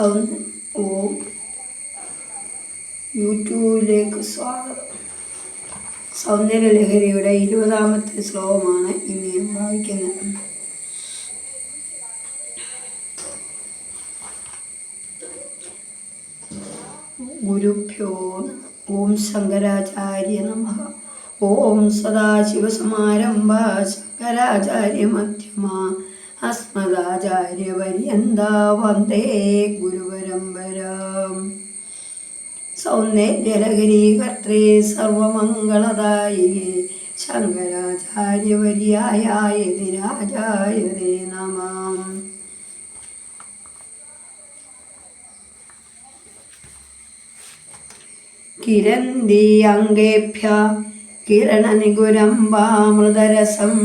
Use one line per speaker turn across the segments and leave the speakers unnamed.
ഓം യൂട്യൂബിലേക്ക് സ്വാഗതം. സൗന്ദര്യലഹരിയുടെ 20ാമത്തെ ശ്ലോകമാണ് ഇനി വായിക്കുന്നത്. ഗുരുഭ്യോ ഓം ശങ്കരാചാര്യ നമഃ. ഓം സദാശിവസമാരംഭാ ശങ്കരാചാര്യമധ്യമാ അസ്മദാചാര്യപര്യന്താ വന്ദേ ഗുരുപരമ്പരാം. സൗന്ദര്യലഹരീകർത്രേ സർവമംഗളദായികേ ശങ്കരാചാര്യപര്യായ യതിരാജായ തേ നമഃ. കിരന്തി അംഗേഭ്യ കിരണനികുരംബാമൃതരസം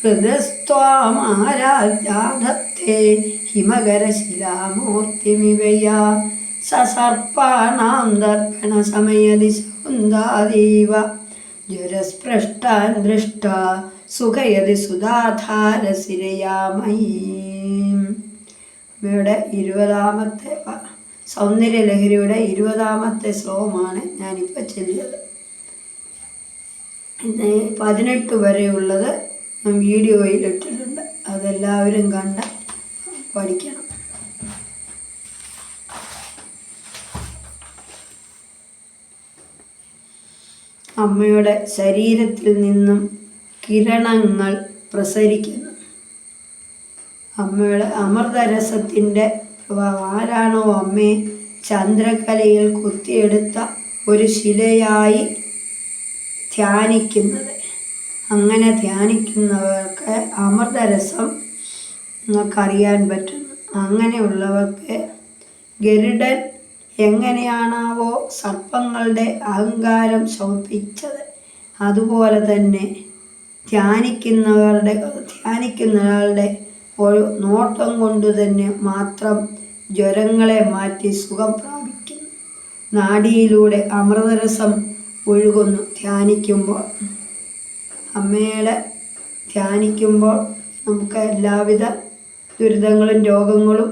ഹൃദസ്ത്വാമാരാധ്യാധത്തെ ഹിമകരശിലാമൂർത്തിമിവയാ സസർപ്പാണാം ദർപ്പണസമയതി സൗന്ദാദീവ ജ്വരസ്പൃഷ്ടാൻ ദൃഷ്ട സുഖയതി സുധാധാരസിരയാമയീം. ഇവിടെ 20ാമത്തെ സൗന്ദര്യലഹരിയുടെ 20ാമത്തെ ശ്ലോകമാണ് ഞാനിപ്പോൾ ചൊല്ലിയത്. 18 വരെയുള്ളത് ഞാൻ വീഡിയോയിൽ ഇട്ടിട്ടുണ്ട്. അതെല്ലാവരും കണ്ട് പഠിക്കണം. അമ്മയുടെ ശരീരത്തിൽ നിന്നും കിരണങ്ങൾ പ്രസരിക്കുന്നു. അമ്മയുടെ അമൃതരസത്തിൻ്റെ ആരാണോ അമ്മയെ ചന്ദ്രകലയിൽ കുത്തിയെടുത്ത ഒരു ശിലയായി ധ്യാനിക്കുന്നത്, അങ്ങനെ ധ്യാനിക്കുന്നവർക്ക് അമൃതരസം നിങ്ങൾക്കറിയാൻ പറ്റുന്നു. അങ്ങനെയുള്ളവർക്ക് ഗരുഡൻ എങ്ങനെയാണാവോ സർപ്പങ്ങളുടെ അഹങ്കാരം ശമിപ്പിച്ചത്, അതുപോലെ തന്നെ ധ്യാനിക്കുന്നയാളുടെ ഒരു നോട്ടം കൊണ്ട് തന്നെ മാത്രം ജ്വരങ്ങളെ മാറ്റി സുഖം പ്രാപിക്കുന്നു. നാഡിയിലൂടെ അമൃതരസം ഒഴുകുന്നു. ധ്യാനിക്കുമ്പോൾ അമ്മയുടെ ധ്യാനിക്കുമ്പോൾ നമുക്ക് എല്ലാവിധ ദുരിതങ്ങളും രോഗങ്ങളും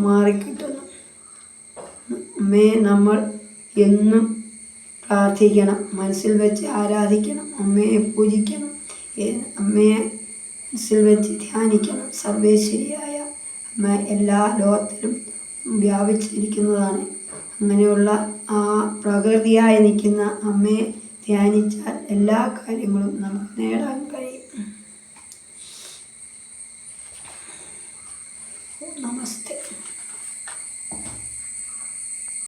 മാറിക്കിട്ടുന്നു. അമ്മയെ നമ്മൾ എന്നും പ്രാർത്ഥിക്കണം, മനസ്സിൽ വെച്ച് ആരാധിക്കണം, അമ്മയെ പൂജിക്കണം, അമ്മയെ മനസ്സിൽ വെച്ച് ധ്യാനിക്കണം. സർവേശ്വരിയായ അമ്മ എല്ലാ ലോകത്തിലും വ്യാപിച്ചിരിക്കുന്നതാണ്. അങ്ങനെയുള്ള ആ പ്രകൃതിയായി നിൽക്കുന്ന അമ്മയെ ധ്യാനിച്ചാൽ എല്ലാ കാര്യങ്ങളും നമുക്ക് നേടാൻ കഴിയും. നമസ്തേ.